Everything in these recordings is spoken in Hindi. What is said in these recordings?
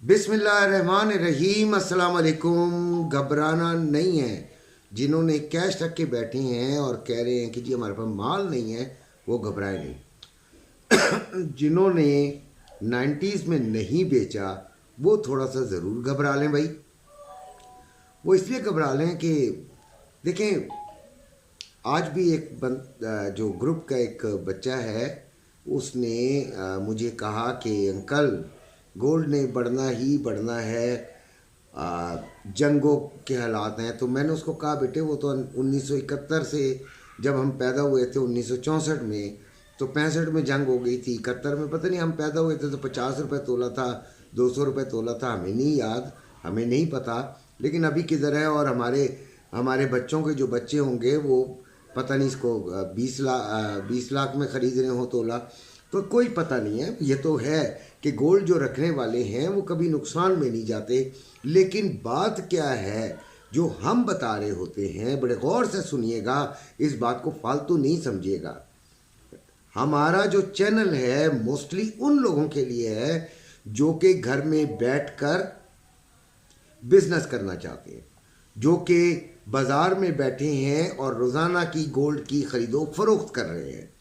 बिस्मिल्लाहिर्रहमानिर्रहीम। अस्सलाम वालेकुम। घबराना नहीं है। जिन्होंने कैश रख के बैठे हैं और कह रहे हैं कि जी हमारे पास माल नहीं है, वो घबराए नहीं। जिन्होंने 90s में नहीं बेचा, वो थोड़ा सा ज़रूर घबरा लें भाई। वो इसलिए घबरा लें कि देखें, आज भी जो ग्रुप का एक बच्चा है, उसने मुझे कहा कि अंकल, गोल्ड ने बढ़ना ही बढ़ना है, जंगों के हालात हैं। तो मैंने उसको कहा बेटे, वो तो 1971 से, जब हम पैदा हुए थे 1964 में, तो 65 में जंग हो गई थी। 71 में पता नहीं, हम पैदा हुए थे तो 50 रुपये तोला था, 200 रुपये तोला था, हमें नहीं याद, हमें नहीं पता। लेकिन अभी किधर है? और हमारे हमारे बच्चों के जो बच्चे होंगे वो पता नहीं इसको 20 लाख में ख़रीद रहे हो तोला। तो कोई पता नहीं है। ये तो है कि गोल्ड जो रखने वाले हैं वो कभी नुकसान में नहीं जाते। लेकिन बात क्या है, जो हम बता रहे होते हैं, बड़े गौर से सुनिएगा, इस बात को फालतू नहीं समझिएगा। हमारा जो चैनल है मोस्टली उन लोगों के लिए है जो कि घर में बैठकर बिजनेस करना चाहते हैं, जो कि बाज़ार में बैठे हैं और रोज़ाना की गोल्ड की ख़रीदो फरोख्त कर रहे हैं।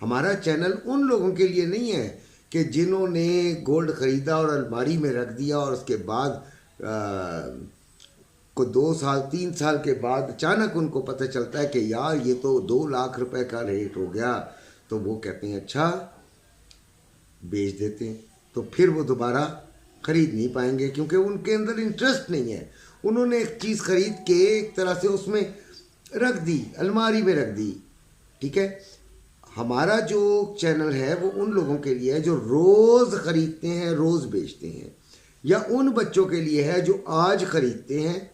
हमारा चैनल उन लोगों के लिए नहीं है कि जिन्होंने गोल्ड ख़रीदा और अलमारी में रख दिया और उसके बाद को 2 साल 3 साल के बाद अचानक उनको पता चलता है कि यार ये तो 2 लाख रुपए का रेट हो गया। तो वो कहते हैं अच्छा, बेच देते हैं। तो फिर वो दोबारा ख़रीद नहीं पाएंगे, क्योंकि उनके अंदर इंटरेस्ट नहीं है। उन्होंने एक चीज़ ख़रीद के एक तरह से उसमें रख दी, अलमारी में रख दी। ठीक है, हमारा जो चैनल है वो उन लोगों के लिए है जो रोज़ ख़रीदते हैं, रोज़ बेचते हैं, या उन बच्चों के लिए है जो आज ख़रीदते हैं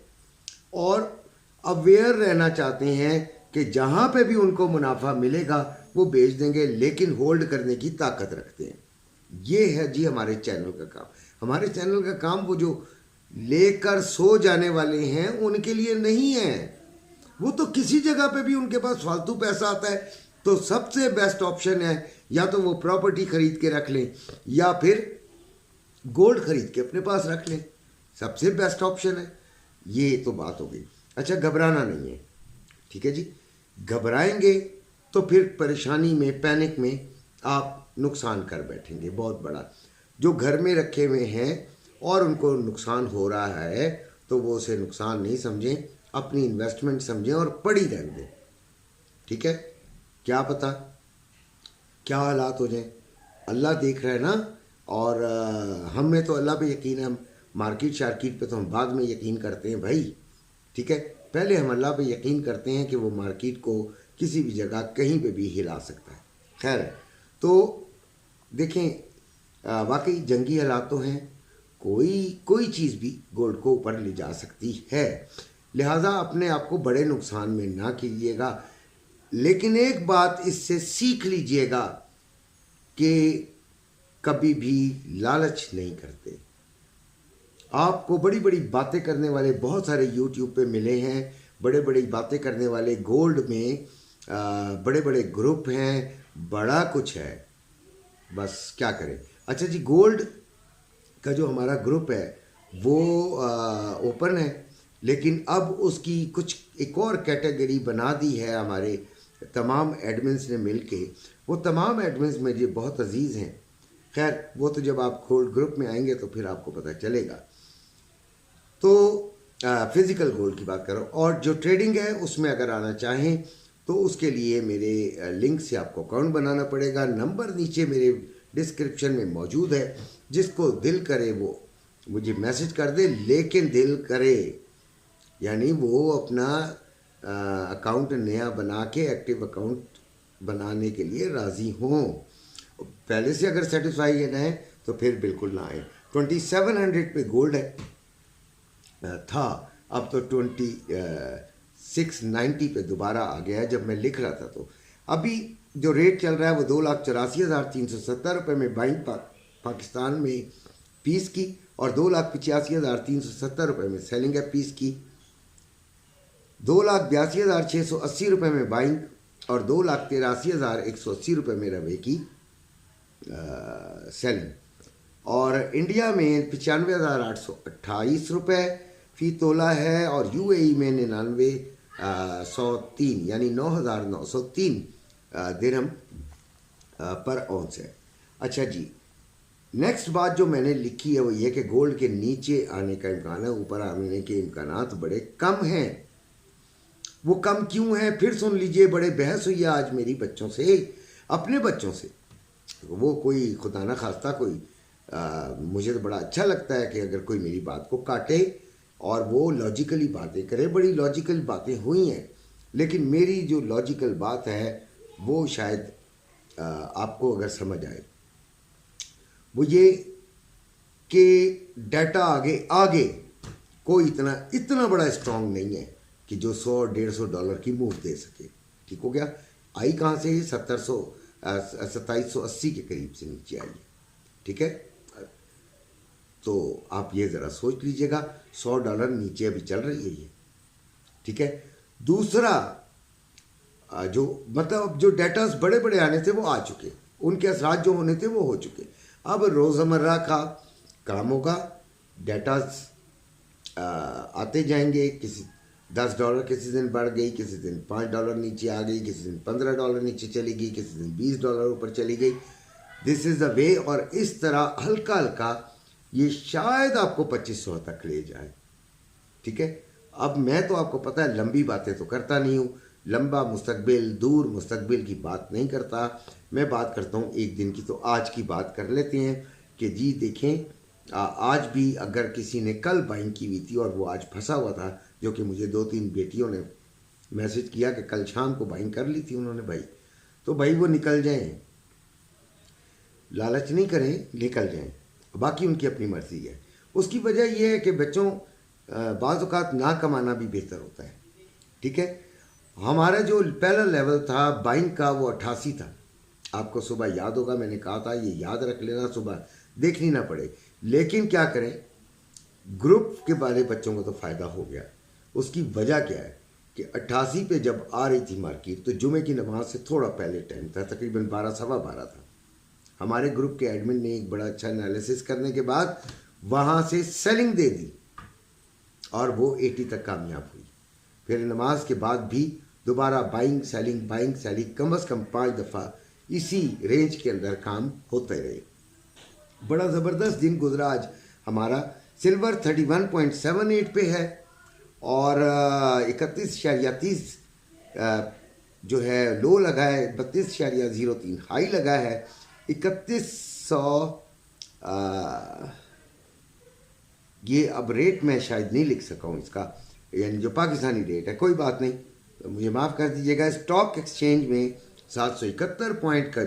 और अवेयर रहना चाहते हैं कि जहाँ पे भी उनको मुनाफा मिलेगा वो बेच देंगे, लेकिन होल्ड करने की ताकत रखते हैं। ये है जी हमारे चैनल का काम। हमारे चैनल का काम वो जो लेकर सो जाने वाले हैं उनके लिए नहीं है। वो तो किसी जगह पे भी उनके पास फालतू पैसा आता है, तो सबसे बेस्ट ऑप्शन है या तो वो प्रॉपर्टी खरीद के रख लें या फिर गोल्ड खरीद के अपने पास रख लें। सबसे बेस्ट ऑप्शन है। ये तो बात हो गई। अच्छा, घबराना नहीं है, ठीक है जी। घबराएंगे तो फिर परेशानी में, पैनिक में आप नुकसान कर बैठेंगे बहुत बड़ा। जो घर में रखे हुए हैं और उनको नुकसान हो रहा है, तो वो उसे नुकसान नहीं समझें, अपनी इन्वेस्टमेंट समझें और पड़ी रहने दें। ठीक है, क्या पता क्या हालात हो जाए, अल्लाह देख रहा है ना। और हमें तो अल्लाह पे यकीन है। हम मार्केट शार्केट पे तो हम बाद में यकीन करते हैं भाई। ठीक है, पहले हम अल्लाह पे यकीन करते हैं कि वो मार्केट को किसी भी जगह कहीं पे भी हिला सकता है। खैर, तो देखें, वाकई जंगी हालात तो हैं, कोई चीज़ भी गोल्ड को ऊपर ले जा सकती है। लिहाजा अपने आप को बड़े नुकसान में ना कीजिएगा। लेकिन एक बात इससे सीख लीजिएगा कि कभी भी लालच नहीं करते। आपको बड़ी बड़ी बातें करने वाले बहुत सारे यूट्यूब पे मिले हैं, बड़े बड़ी बातें करने वाले गोल्ड में बड़े बड़े ग्रुप हैं, बड़ा कुछ है, बस क्या करें। अच्छा जी, गोल्ड का जो हमारा ग्रुप है वो ओपन है, लेकिन अब उसकी कुछ एक और कैटेगरी बना दी है हमारे तमाम एडमिन्स ने मिलके। वो तमाम एडमिन्स मुझे बहुत अजीज़ हैं। खैर, वो तो जब आप गोल्ड ग्रुप में आएंगे तो फिर आपको पता चलेगा। तो फिज़िकल गोल्ड की बात करो, और जो ट्रेडिंग है उसमें अगर आना चाहें तो उसके लिए मेरे लिंक से आपको अकाउंट बनाना पड़ेगा। नंबर नीचे मेरे डिस्क्रिप्शन में मौजूद है। जिसको दिल करे वो मुझे मैसेज कर दे, लेकिन दिल करे यानी वो अपना अकाउंट नया बना के एक्टिव अकाउंट बनाने के लिए राज़ी हों। पहले से अगर सेटिस्फाई है ना तो फिर बिल्कुल ना आए। 2700 पे गोल्ड है था, अब तो 2690 पे दोबारा आ गया है। जब मैं लिख रहा था तो अभी जो रेट चल रहा है वो 2,84,370 रुपये में बाइंग पाकिस्तान में पीस की, और 2,85,370 रुपये में सेलिंग है पीस की। 2,82,680 रुपये में बाइंग और 2,83,180 रुपये में रवे की सेलिंग। और इंडिया में 95,828 रुपये फ़ी तोला है, और यूएई में 99,103 यानी 9,903 दिरहम पर औंस है। अच्छा जी, नेक्स्ट बात जो मैंने लिखी है वो ये कि गोल्ड के नीचे आने का इम्कान है, ऊपर आने के इम्कानात बड़े कम हैं। वो कम क्यों है फिर सुन लीजिए। बड़े बहस हुई है आज मेरी बच्चों से, अपने बच्चों से। वो कोई खुदा ना खास्ता कोई मुझे तो बड़ा अच्छा लगता है कि अगर कोई मेरी बात को काटे और वो लॉजिकली बातें करे। बड़ी लॉजिकल बातें हुई हैं, लेकिन मेरी जो लॉजिकल बात है वो शायद आपको अगर समझ आए, वो ये कि डाटा आगे कोई इतना बड़ा स्ट्रॉन्ग नहीं है कि जो $100-150 की मूव दे सके। ठीक हो गया। आई कहाँ से? 2780 के करीब से नीचे आई है। ठीक है, तो आप ये ज़रा सोच लीजिएगा, $100 नीचे अभी चल रही है ये। ठीक है। दूसरा जो मतलब जो डेटास बड़े बड़े आने थे वो आ चुके, उनके असरात जो होने थे वो हो चुके। अब रोज़मर्रा का काम होगा, डेटास आते जाएंगे। किसी $10 किसी दिन बढ़ गई, किसी दिन $5 नीचे आ गई, किसी दिन $15 नीचे चली गई, किसी दिन $20 ऊपर चली गई। This is the way. और इस तरह हल्का हल्का ये शायद आपको 2500 तक ले जाए। ठीक है। अब मैं तो आपको पता है लंबी बातें तो करता नहीं हूँ, लंबा मुस्तकबिल दूर मुस्तकबिल की बात नहीं करता। मैं बात करता हूँ एक दिन की। तो आज की बात कर लेते हैं कि जी देखें, आज भी अगर किसी ने कल बाइंग की हुई थी और वो आज फंसा हुआ था, जो कि मुझे 2-3 बेटियों ने मैसेज किया कि कल शाम को बाइंग कर ली थी उन्होंने भाई, तो भाई वो निकल जाएं, लालच नहीं करें, निकल जाएं। बाकी उनकी अपनी मर्जी है। उसकी वजह यह है कि बच्चों बाज़ औक़ात ना कमाना भी बेहतर होता है। ठीक है। हमारा जो पहला लेवल था बाइंग का वो 88 था। आपको सुबह याद होगा मैंने कहा था ये याद रख लेना, सुबह देखनी ना पड़े। लेकिन क्या करें, ग्रुप के बारे बच्चों को तो फ़ायदा हो गया। उसकी वजह क्या है कि 88 पे जब आ रही थी मार्केट, तो जुमे की नमाज से थोड़ा पहले टाइम था, तकरीबन 12 सवा 12 था। हमारे ग्रुप के एडमिन ने एक बड़ा अच्छा एनालिसिस करने के बाद वहाँ से सेलिंग दे दी और वो 80 तक कामयाब हुई। फिर नमाज के बाद भी दोबारा बाइंग सेलिंग कम अज़ कम 5 दफ़ा इसी रेंज के अंदर काम होते रहे। बड़ा ज़बरदस्त दिन गुजरा आज हमारा। सिल्वर 31.78 पे है और 31.30 जो है लो लगा है, 32.03 हाई लगा है, 3100 ये अब रेट मैं शायद नहीं लिख सका हूँ इसका, यानी जो पाकिस्तानी रेट है। कोई बात नहीं, तो मुझे माफ़ कर दीजिएगा। स्टॉक एक्सचेंज में 771 पॉइंट का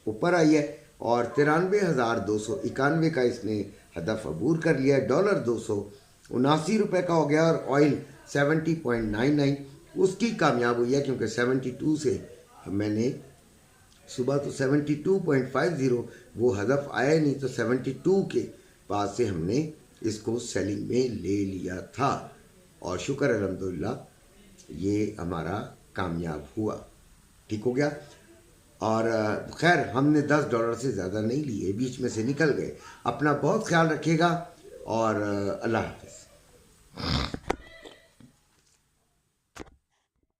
ऊपर आई है और 93,291 का इसने हदफ अबूर कर लिया है। डॉलर 279 रुपये का हो गया और ऑयल 70.99 उसकी कामयाब हुई है, क्योंकि 72 से मैंने सुबह तो 72.50 वो हदफ आया नहीं, तो 72 के पास से हमने इसको सेलिंग में ले लिया था और शुक्र अल्हम्दुलिल्लाह ये हमारा कामयाब हुआ। ठीक हो गया। और खैर हमने $10 से ज़्यादा नहीं लिए, बीच में से निकल गए। अपना बहुत ख्याल रखिएगा और अल्लाह हाफ़िज़।